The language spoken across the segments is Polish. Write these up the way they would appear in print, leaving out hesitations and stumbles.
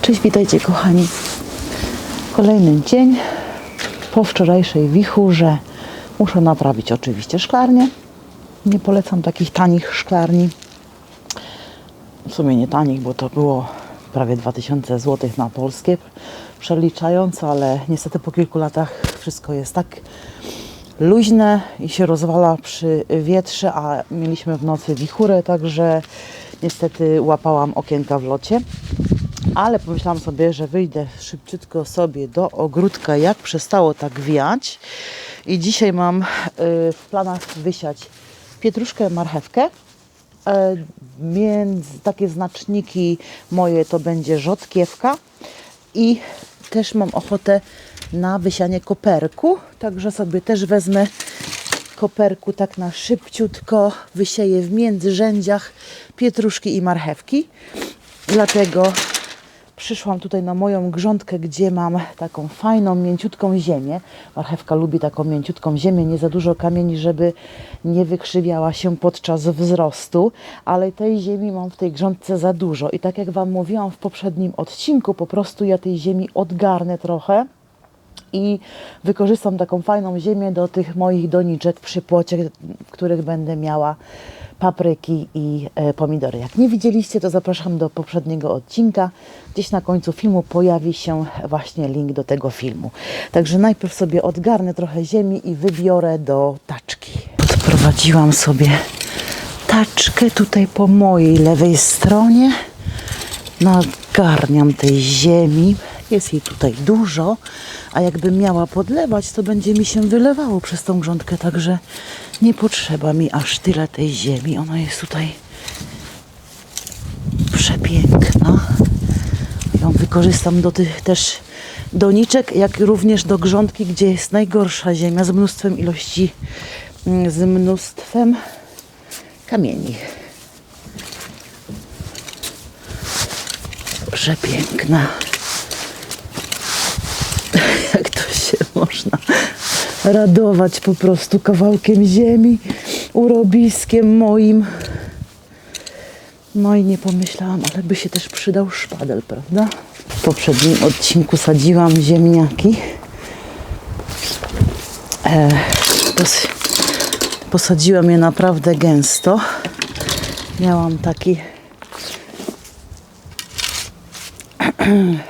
Cześć, witajcie kochani. Kolejny dzień po wczorajszej wichurze. Muszę naprawić oczywiście szklarnię. Nie polecam takich tanich szklarni. W sumie nie tanich, bo to było prawie 2000 zł na polskie przeliczając, ale niestety po kilku latach wszystko jest tak luźne i się rozwala przy wietrze, a mieliśmy w nocy wichurę, także niestety łapałam okienka w locie. Ale pomyślałam sobie, że wyjdę szybciutko sobie do ogródka, jak przestało tak wiać. I dzisiaj mam w planach wysiać pietruszkę, marchewkę. Takie znaczniki moje to będzie rzodkiewka. I też mam ochotę na wysianie koperku. Także sobie też wezmę koperku tak na szybciutko. Wysieję w międzyrzędziach pietruszki i marchewki. Dlatego przyszłam tutaj na moją grządkę, gdzie mam taką fajną, mięciutką ziemię. Marchewka lubi taką mięciutką ziemię, nie za dużo kamieni, żeby nie wykrzywiała się podczas wzrostu, ale tej ziemi mam w tej grządce za dużo. I tak jak Wam mówiłam w poprzednim odcinku, po prostu ja tej ziemi odgarnę trochę i wykorzystam taką fajną ziemię do tych moich doniczek przy płocie, w których będę miała papryki i pomidory. Jak nie widzieliście, to zapraszam do poprzedniego odcinka. Gdzieś na końcu filmu pojawi się właśnie link do tego filmu. Także najpierw sobie odgarnę trochę ziemi i wybiorę do taczki. Podprowadziłam sobie taczkę tutaj po mojej lewej stronie. Nagarniam tej ziemi. Jest jej tutaj dużo, a jakbym miała podlewać, to będzie mi się wylewało przez tą grządkę, także nie potrzeba mi aż tyle tej ziemi. Ona jest tutaj przepiękna. Ją wykorzystam do tych też doniczek, jak również do grządki, gdzie jest najgorsza ziemia z mnóstwem kamieni. Przepiękna. Jak to się można radować po prostu kawałkiem ziemi, urobiskiem moim. No i nie pomyślałam, ale by się też przydał szpadel, prawda? W poprzednim odcinku sadziłam ziemniaki. Posadziłam je naprawdę gęsto. Miałam taki...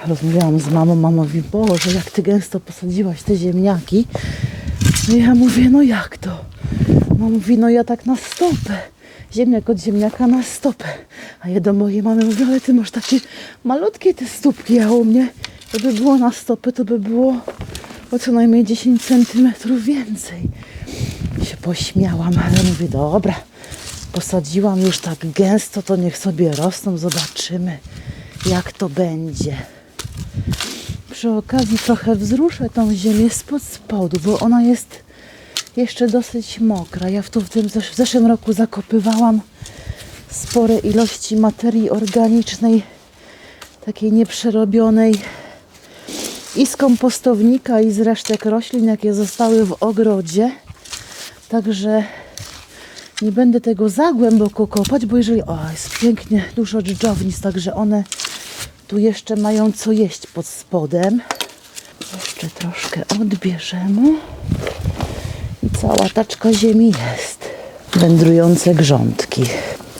Rozmawiałam z mamą, mama mówi, Boże, jak ty gęsto posadziłaś te ziemniaki. No ja mówię, no jak to? Mama mówi, no ja tak na stopę. Ziemniak od ziemniaka na stopę. A ja do mojej mamy mówię, ale ty masz takie malutkie te stópki, a u mnie, gdyby było na stopę, to by było o co najmniej 10 cm więcej. I się pośmiałam, ale mówię, dobra, posadziłam już tak gęsto, to niech sobie rosną, zobaczymy, jak to będzie. Przy okazji trochę wzruszę tą ziemię spod spodu, bo ona jest jeszcze dosyć mokra. Ja w zeszłym roku zakopywałam spore ilości materii organicznej, takiej nieprzerobionej i z kompostownika, i z resztek roślin, jakie zostały w ogrodzie. Także nie będę tego za głęboko kopać, bo jeżeli... O, jest pięknie dużo dżdżownic, także one tu jeszcze mają co jeść pod spodem. Jeszcze troszkę odbierzemy. I cała taczka ziemi jest. Wędrujące grządki.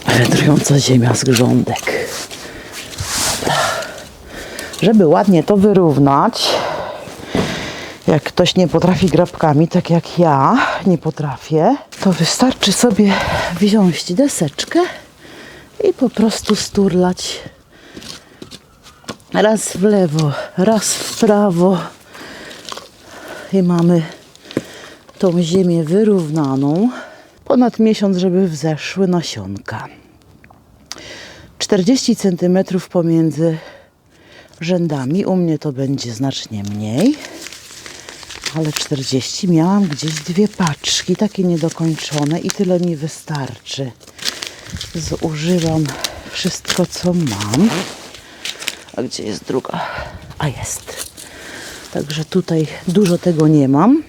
Wędrująca ziemia z grządek. Dobra. Żeby ładnie to wyrównać, jak ktoś nie potrafi grabkami, tak jak ja nie potrafię, to wystarczy sobie wziąć deseczkę i po prostu sturlać raz w lewo, raz w prawo i mamy tą ziemię wyrównaną. Ponad miesiąc, żeby wzeszły nasionka. 40 cm pomiędzy rzędami. U mnie to będzie znacznie mniej, ale 40. Miałam gdzieś 2 paczki, takie niedokończone i tyle mi wystarczy. Zużyłam wszystko, co mam. A gdzie jest druga? A jest. Także tutaj dużo tego nie mam,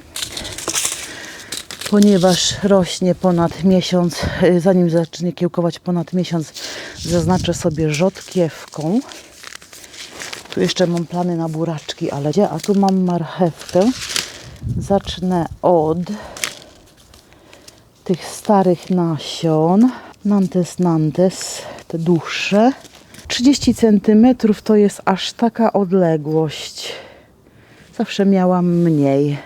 ponieważ rośnie ponad miesiąc. Zanim zacznie kiełkować ponad miesiąc, zaznaczę sobie rzodkiewką. Tu jeszcze mam plany na buraczki, ale gdzie? A tu mam marchewkę. Zacznę od tych starych nasion. Nantes, te dłuższe. 30 cm to jest aż taka odległość. Zawsze miałam mniej.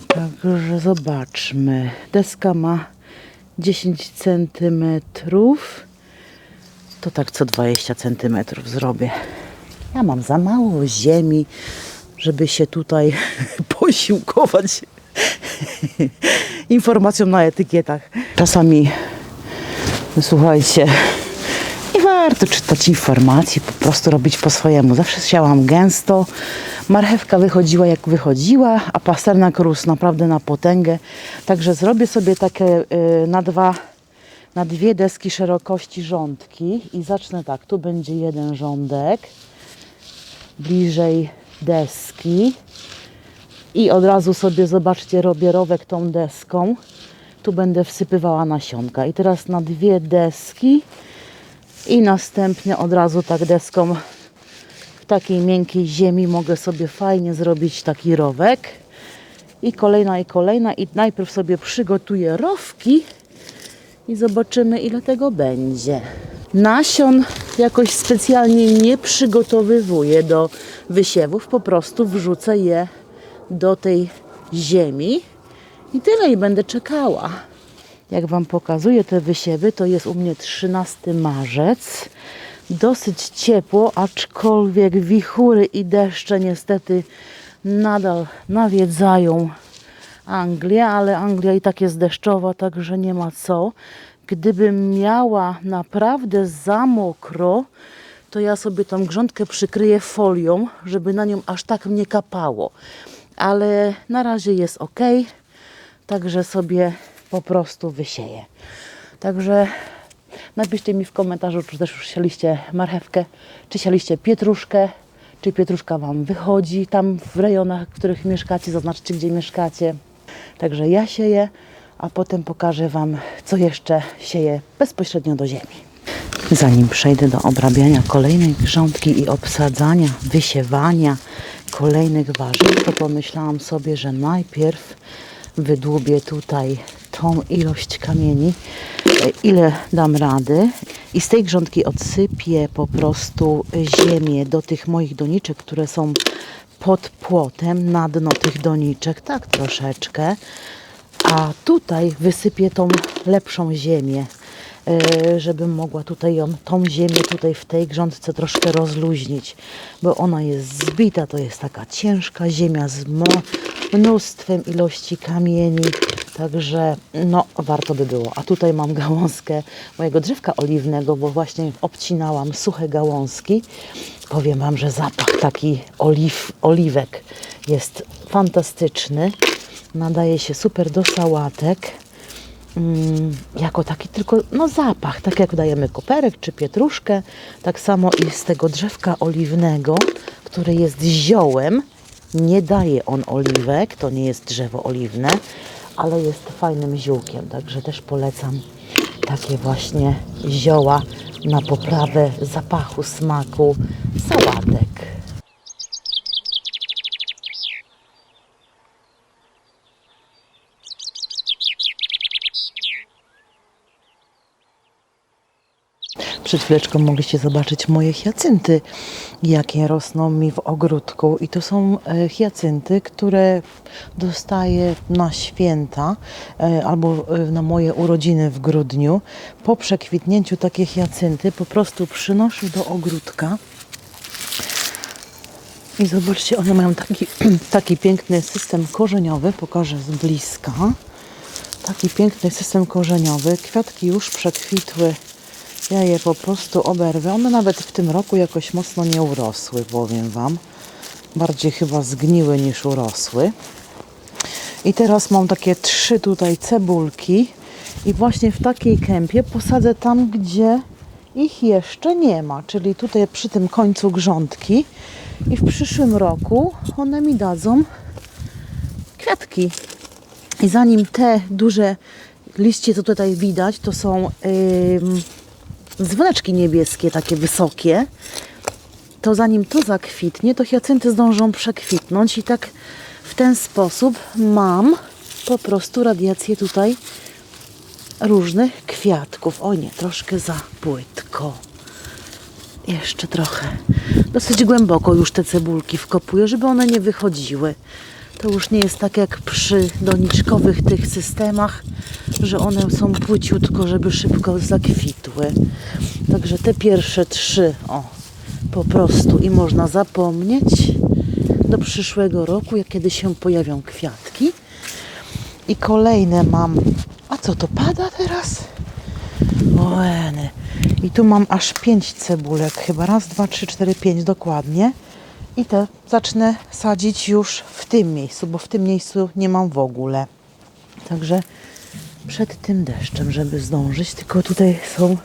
Także zobaczmy. Deska ma 10 cm. To tak co 20 cm zrobię. Ja mam za mało ziemi, żeby się tutaj posiłkować informacją na etykietach. Czasami, słuchajcie, nie warto czytać informacji, po prostu robić po swojemu. Zawsze siałam gęsto, marchewka wychodziła jak wychodziła, a pasternak rósł naprawdę na potęgę. Także zrobię sobie takie na dwie deski szerokości rządki i zacznę tak, tu będzie jeden rządek, bliżej deski i od razu sobie, zobaczcie, robię rowek tą deską. Tu będę wsypywała nasionka i teraz na dwie deski i następnie od razu tak deską w takiej miękkiej ziemi mogę sobie fajnie zrobić taki rowek i kolejna i najpierw sobie przygotuję rowki i zobaczymy, ile tego będzie. Nasion jakoś specjalnie nie przygotowywuję do wysiewów, po prostu wrzucę je do tej ziemi i tyle, i będę czekała. Jak Wam pokazuję te wysiewy, to jest u mnie 13 marzec. Dosyć ciepło, aczkolwiek wichury i deszcze niestety nadal nawiedzają Anglię, ale Anglia i tak jest deszczowa, także nie ma co. Gdybym miała naprawdę za mokro, to ja sobie tą grządkę przykryję folią, żeby na nią aż tak nie kapało. Ale na razie jest ok, także sobie po prostu wysieję. Także napiszcie mi w komentarzu, czy też już sialiście marchewkę, czy sialiście pietruszkę, czy pietruszka Wam wychodzi tam w rejonach, w których mieszkacie, zaznaczcie, gdzie mieszkacie. Także ja sieję, a potem pokażę Wam, co jeszcze sieję bezpośrednio do ziemi. Zanim przejdę do obrabiania kolejnej grządki i obsadzania, wysiewania kolejnych warzyw, to pomyślałam sobie, że najpierw wydłubię tutaj tą ilość kamieni, ile dam rady, i z tej grządki odsypię po prostu ziemię do tych moich doniczek, które są pod płotem, na dno tych doniczek, tak troszeczkę, a tutaj wysypię tą lepszą ziemię, żebym mogła tutaj tą ziemię tutaj w tej grządce troszkę rozluźnić, bo ona jest zbita, to jest taka ciężka ziemia z mnóstwem ilości kamieni, także no warto by było. A tutaj mam gałązkę mojego drzewka oliwnego, bo właśnie obcinałam suche gałązki. Powiem Wam, że zapach taki oliwek jest fantastyczny, nadaje się super do sałatek. Jako taki tylko zapach, tak jak dajemy koperek czy pietruszkę, tak samo i z tego drzewka oliwnego, które jest ziołem, nie daje on oliwek, to nie jest drzewo oliwne, ale jest fajnym ziółkiem, także też polecam takie właśnie zioła na poprawę zapachu, smaku sałatek. Przed chwileczką mogliście zobaczyć moje hiacynty, jakie rosną mi w ogródku. I to są hiacynty, które dostaję na święta albo na moje urodziny w grudniu. Po przekwitnięciu takie hiacynty po prostu przynoszę do ogródka. I zobaczcie, one mają taki piękny system korzeniowy. Pokażę z bliska. Taki piękny system korzeniowy. Kwiatki już przekwitły. Ja je po prostu oberwę. One nawet w tym roku jakoś mocno nie urosły, powiem Wam. Bardziej chyba zgniły niż urosły. I teraz mam takie 3 tutaj cebulki. I właśnie w takiej kępie posadzę tam, gdzie ich jeszcze nie ma. Czyli tutaj przy tym końcu grządki. I w przyszłym roku one mi dadzą kwiatki. I zanim te duże liście, co tutaj widać, to są dzwoneczki niebieskie, takie wysokie. to zanim to zakwitnie, to hiacynty zdążą przekwitnąć i tak w ten sposób mam po prostu radiację tutaj różnych kwiatków. O nie, troszkę za płytko. Jeszcze trochę. Dosyć głęboko już te cebulki wkopuję, żeby one nie wychodziły. To już nie jest tak jak przy doniczkowych tych systemach, że one są płyciutko, żeby szybko zakwitły. Także te pierwsze 3, po prostu i można zapomnieć do przyszłego roku, kiedy się pojawią kwiatki. I kolejne mam. A co to pada teraz? Ojeny. I tu mam aż 5 cebulek, chyba 1, 2, 3, 4, 5 dokładnie. I te zacznę sadzić już w tym miejscu, bo w tym miejscu nie mam w ogóle. Także przed tym deszczem, żeby zdążyć, tylko tutaj są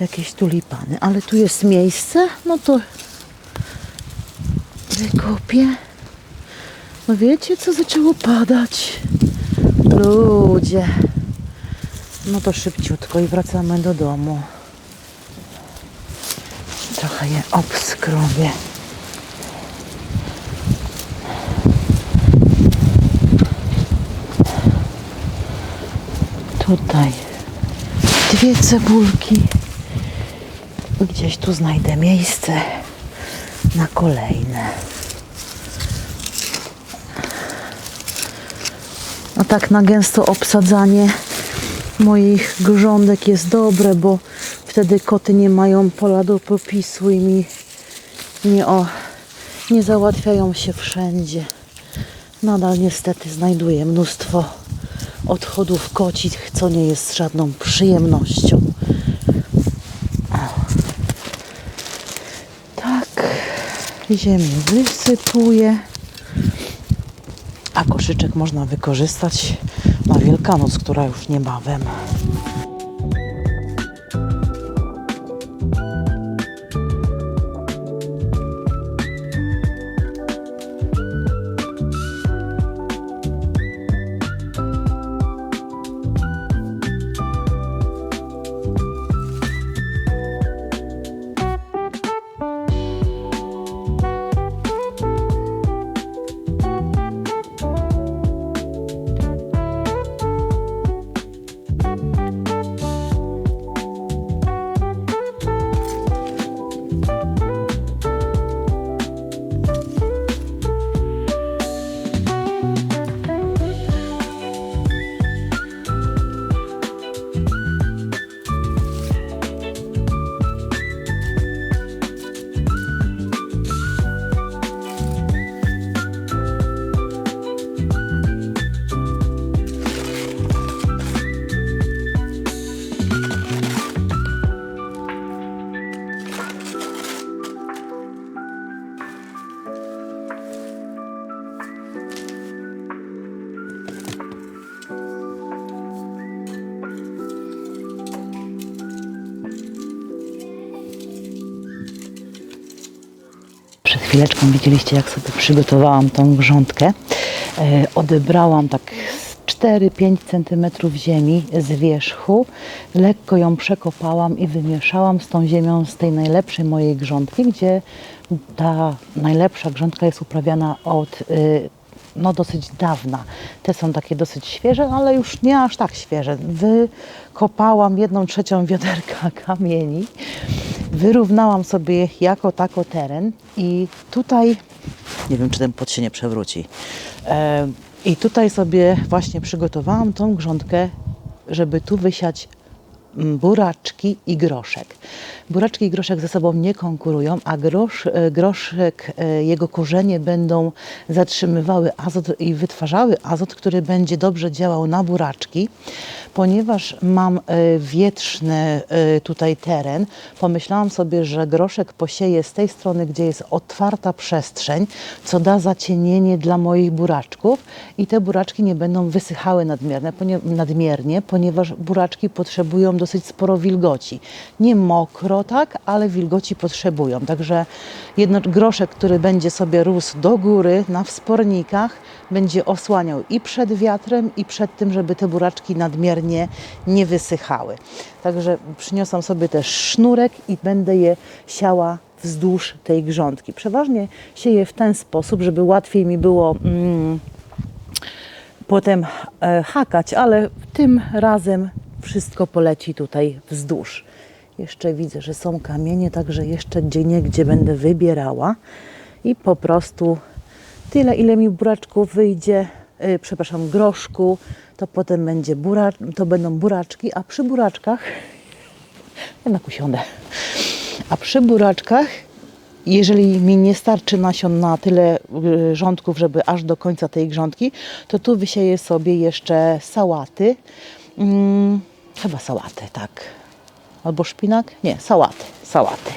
jakieś tulipany, ale tu jest miejsce, no to wykopię. No wiecie, co zaczęło padać? Ludzie. No to szybciutko i wracamy do domu. Trochę je obskrobię. Tutaj 2 cebulki. Gdzieś tu znajdę miejsce na kolejne. No tak na gęsto obsadzanie moich grządek jest dobre, bo wtedy koty nie mają pola do popisu i mi nie załatwiają się wszędzie. Nadal niestety znajduję mnóstwo odchodów kocich, co nie jest żadną przyjemnością. Tak, ziemię wysypuję, a koszyczek można wykorzystać na Wielkanoc, która już niebawem. Przed chwileczką widzieliście, jak sobie przygotowałam tą grządkę. Odebrałam tak 4-5 cm ziemi z wierzchu. Lekko ją przekopałam i wymieszałam z tą ziemią z tej najlepszej mojej grządki, gdzie ta najlepsza grządka jest uprawiana od dosyć dawna. Te są takie dosyć świeże, ale już nie aż tak świeże. Wykopałam 1/3 wiaderka kamieni. Wyrównałam sobie jako tako teren i tutaj, nie wiem, czy ten płot się nie przewróci, i tutaj sobie właśnie przygotowałam tą grządkę, żeby tu wysiać buraczki i groszek. Buraczki i groszek ze sobą nie konkurują, a groszek, jego korzenie będą zatrzymywały azot i wytwarzały azot, który będzie dobrze działał na buraczki. Ponieważ mam wietrzny tutaj teren, pomyślałam sobie, że groszek posieję z tej strony, gdzie jest otwarta przestrzeń, co da zacienienie dla moich buraczków i te buraczki nie będą wysychały nadmiernie, ponieważ buraczki potrzebują dosyć sporo wilgoci. Nie mokro, tak, ale wilgoci potrzebują. Także groszek, który będzie sobie rósł do góry na wspornikach, będzie osłaniał i przed wiatrem, i przed tym, żeby te buraczki nadmiernie nie wysychały. Także przyniosłam sobie też sznurek i będę je siała wzdłuż tej grządki. Przeważnie sieję w ten sposób, żeby łatwiej mi było potem hakać, ale tym razem wszystko poleci tutaj wzdłuż. Jeszcze widzę, że są kamienie, także jeszcze gdzieniegdzie będę wybierała i po prostu tyle, ile mi buraczków wyjdzie, groszku, to potem będą buraczki, a przy buraczkach jednak usiądę. A przy buraczkach, jeżeli mi nie starczy nasion na tyle rządków, żeby aż do końca tej grządki, to tu wysieję sobie jeszcze sałaty. Chyba sałaty, tak. Albo szpinak? Nie, sałaty.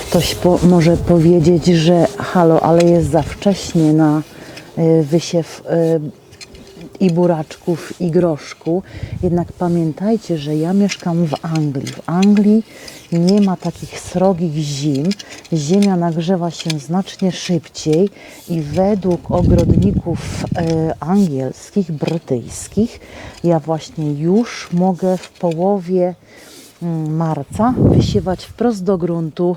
Ktoś może powiedzieć, że halo, ale jest za wcześnie na wysiew i buraczków, i groszku. Jednak pamiętajcie, że ja mieszkam w Anglii. W Anglii nie ma takich srogich zim. Ziemia nagrzewa się znacznie szybciej i według ogrodników angielskich, brytyjskich, ja właśnie już mogę w połowie marca wysiewać wprost do gruntu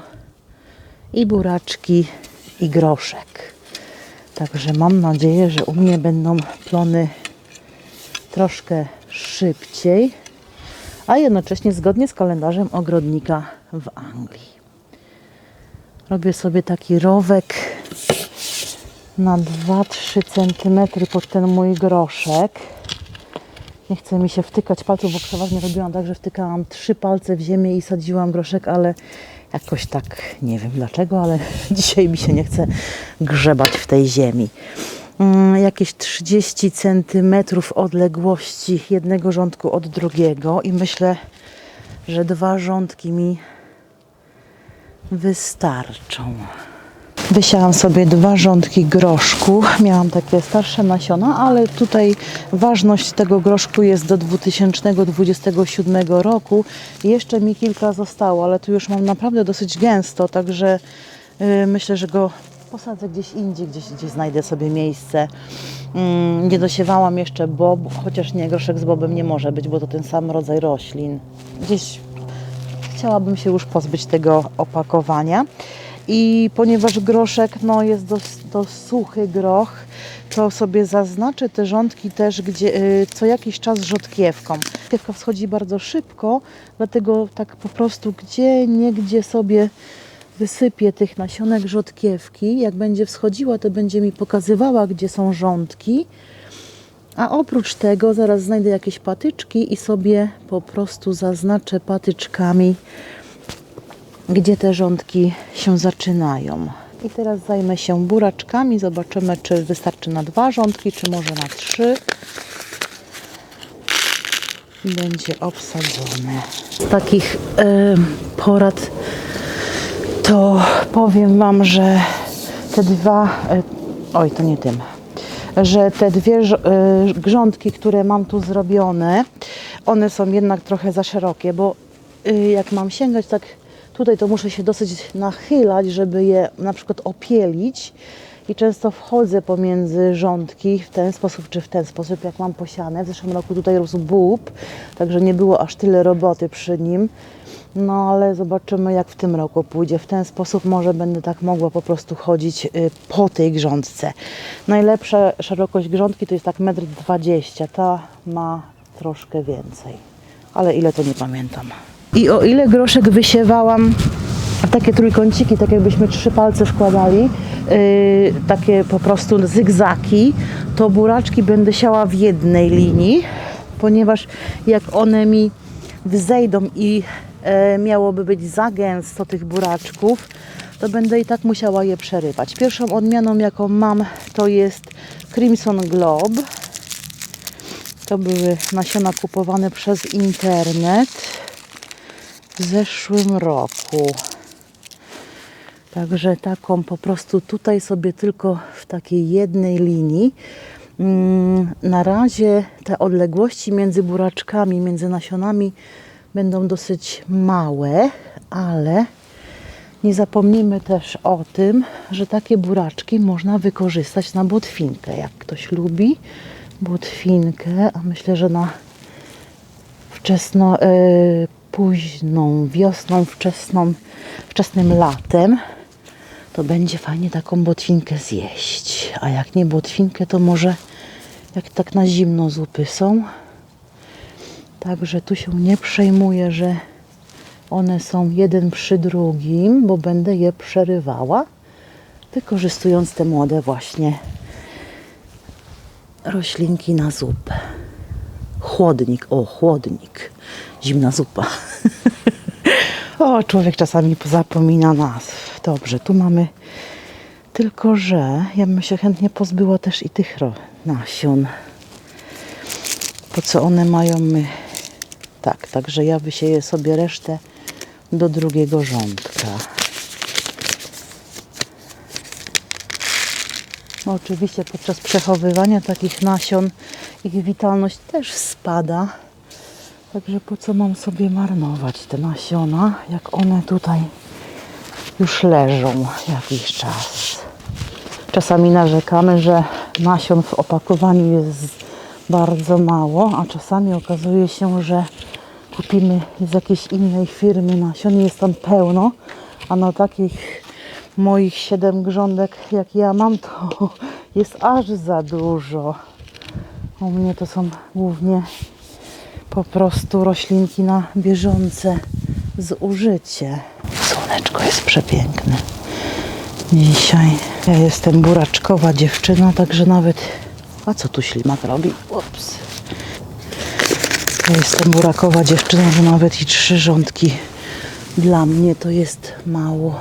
i buraczki, i groszek. Także mam nadzieję, że u mnie będą plony troszkę szybciej, a jednocześnie zgodnie z kalendarzem ogrodnika w Anglii. Robię sobie taki rowek na 2-3 cm pod ten mój groszek. Nie chce mi się wtykać palców, bo przeważnie robiłam tak, że wtykałam 3 palce w ziemię i sadziłam groszek, ale jakoś tak, nie wiem dlaczego, ale dzisiaj mi się nie chce grzebać w tej ziemi. Jakieś 30 cm odległości jednego rządku od drugiego i myślę, że 2 rządki mi wystarczą. Wysiałam sobie 2 rządki groszku. Miałam takie starsze nasiona, ale tutaj ważność tego groszku jest do 2027 roku. Jeszcze mi kilka zostało, ale tu już mam naprawdę dosyć gęsto, także myślę, że go posadzę gdzieś indziej, gdzieś znajdę sobie miejsce. Nie dosiewałam jeszcze bob, chociaż nie, groszek z bobem nie może być, bo to ten sam rodzaj roślin. Gdzieś chciałabym się już pozbyć tego opakowania. I ponieważ groszek jest dość suchy groch, to sobie zaznaczę te rządki też co jakiś czas rzodkiewką. Rzodkiewka wschodzi bardzo szybko, dlatego tak po prostu gdzieniegdzie sobie wysypię tych nasionek rzodkiewki. Jak będzie wschodziła, to będzie mi pokazywała, gdzie są rządki. A oprócz tego zaraz znajdę jakieś patyczki i sobie po prostu zaznaczę patyczkami, gdzie te rządki się zaczynają. I teraz zajmę się buraczkami. Zobaczymy, czy wystarczy na 2 rządki, czy może na 3. Będzie obsadzone. Z takich porad to powiem Wam, że te 2... to nie tym. Że te 2 grządki, które mam tu zrobione, one są jednak trochę za szerokie, bo jak mam sięgać tak tutaj, to muszę się dosyć nachylać, żeby je na przykład opielić i często wchodzę pomiędzy rządki w ten sposób czy w ten sposób, jak mam posiane. W zeszłym roku tutaj rósł bób, także nie było aż tyle roboty przy nim. No ale zobaczymy, jak w tym roku pójdzie. W ten sposób może będę tak mogła po prostu chodzić po tej grządce. Najlepsza szerokość grządki to jest tak 1,20 m. Ta ma troszkę więcej, ale ile to nie pamiętam. I o ile groszek wysiewałam w takie trójkąciki, tak jakbyśmy 3 palce wkładali, takie po prostu zygzaki, to buraczki będę siała w jednej linii, ponieważ jak one mi wzejdą i miałoby być za gęsto tych buraczków, to będę i tak musiała je przerywać. Pierwszą odmianą, jaką mam, to jest Crimson Globe. To były nasiona kupowane przez internet w zeszłym roku. Także taką po prostu tutaj sobie tylko w takiej jednej linii. Na razie te odległości między buraczkami, między nasionami będą dosyć małe, ale nie zapomnijmy też o tym, że takie buraczki można wykorzystać na błotwinkę. Jak ktoś lubi błotwinkę, a myślę, że na późną wiosną, wczesnym latem, to będzie fajnie taką botwinkę zjeść. A jak nie botwinkę, to może jak tak na zimno zupy są. Także tu się nie przejmuję, że one są jeden przy drugim, bo będę je przerywała, wykorzystując te młode właśnie roślinki na zupę. Chłodnik, chłodnik. Zimna zupa. O, człowiek czasami zapomina nazw. Dobrze, tu mamy, tylko że ja bym się chętnie pozbyła też i tych nasion. Po co one mają my? Tak, także ja wysieję sobie resztę do drugiego rządka. No, oczywiście podczas przechowywania takich nasion ich witalność też spada. Także po co mam sobie marnować te nasiona, jak one tutaj już leżą jakiś czas. Czasami narzekamy, że nasion w opakowaniu jest bardzo mało, a czasami okazuje się, że kupimy z jakiejś innej firmy nasion i jest tam pełno, a na takich moich 7 grządek jak ja mam, to jest aż za dużo. U mnie to są głównie po prostu roślinki na bieżące zużycie. Słoneczko jest przepiękne dzisiaj. Ja jestem buraczkowa dziewczyna, także nawet... A co tu ślimak robi? Ups. Ja jestem burakowa dziewczyna, że nawet i 3 rządki dla mnie to jest mało.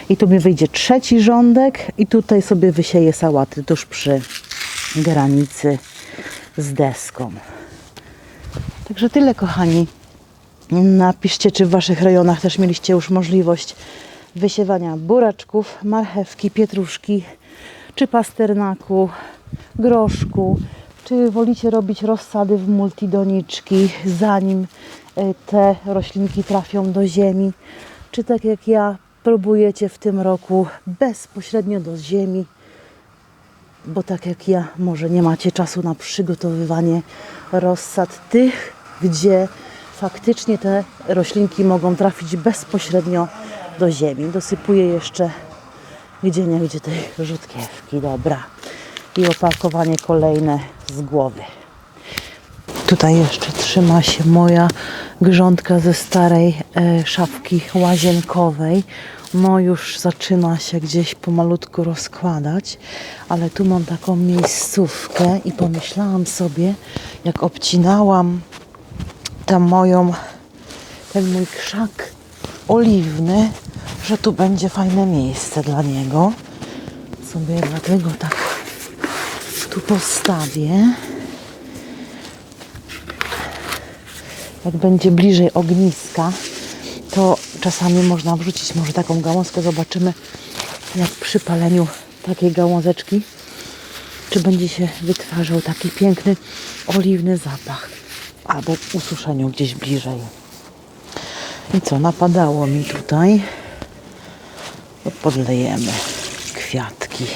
I tu mi wyjdzie 3. rządek i tutaj sobie wysieję sałaty tuż przy granicy z deską. Także tyle, kochani. Napiszcie, czy w waszych rejonach też mieliście już możliwość wysiewania buraczków, marchewki, pietruszki, czy pasternaku, groszku, czy wolicie robić rozsady w multidoniczki, zanim te roślinki trafią do ziemi, czy tak jak ja próbujecie w tym roku bezpośrednio do ziemi, bo tak jak ja może nie macie czasu na przygotowywanie rozsad tych, gdzie faktycznie te roślinki mogą trafić bezpośrednio do ziemi. Dosypuję jeszcze gdzie tej rzutkiewki, dobra. I opakowanie kolejne z głowy. Tutaj jeszcze trzyma się moja grządka ze starej szafki łazienkowej. No już zaczyna się gdzieś pomalutku rozkładać, ale tu mam taką miejscówkę i pomyślałam sobie, jak obcinałam ten mój krzak oliwny, że tu będzie fajne miejsce dla niego. Sobie dlatego tak tu postawię. Jak będzie bliżej ogniska, to czasami można wrzucić może taką gałązkę. Zobaczymy, jak przy paleniu takiej gałązeczki, czy będzie się wytwarzał taki piękny oliwny zapach, albo ususzeniu gdzieś bliżej. I co, napadało mi tutaj, to podlejemy kwiatki.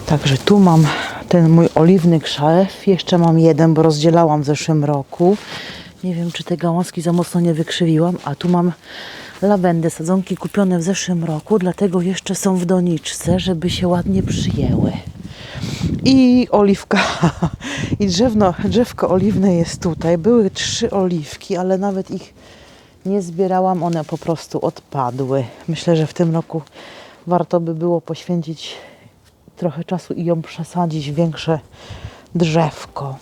Także tu mam ten mój oliwny krzew. Jeszcze mam jeden, bo rozdzielałam w zeszłym roku. Nie wiem, czy te gałązki za mocno nie wykrzywiłam. A tu mam lawendę, sadzonki kupione w zeszłym roku, dlatego jeszcze są w doniczce, żeby się ładnie przyjęły. I oliwka, i drzewko oliwne jest tutaj. Były 3 oliwki, ale nawet ich nie zbierałam, one po prostu odpadły. Myślę, że w tym roku warto by było poświęcić trochę czasu i ją przesadzić w większe drzewko,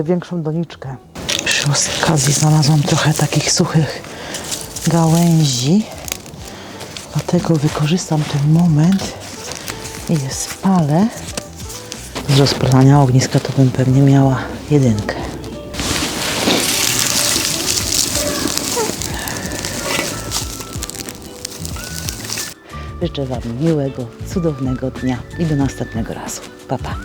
większą doniczkę. Przy okazji znalazłam trochę takich suchych gałęzi, dlatego wykorzystam ten moment i je spalę. Z rozpalania ogniska to bym pewnie miała 1. Życzę wam miłego, cudownego dnia i do następnego razu. Pa, pa.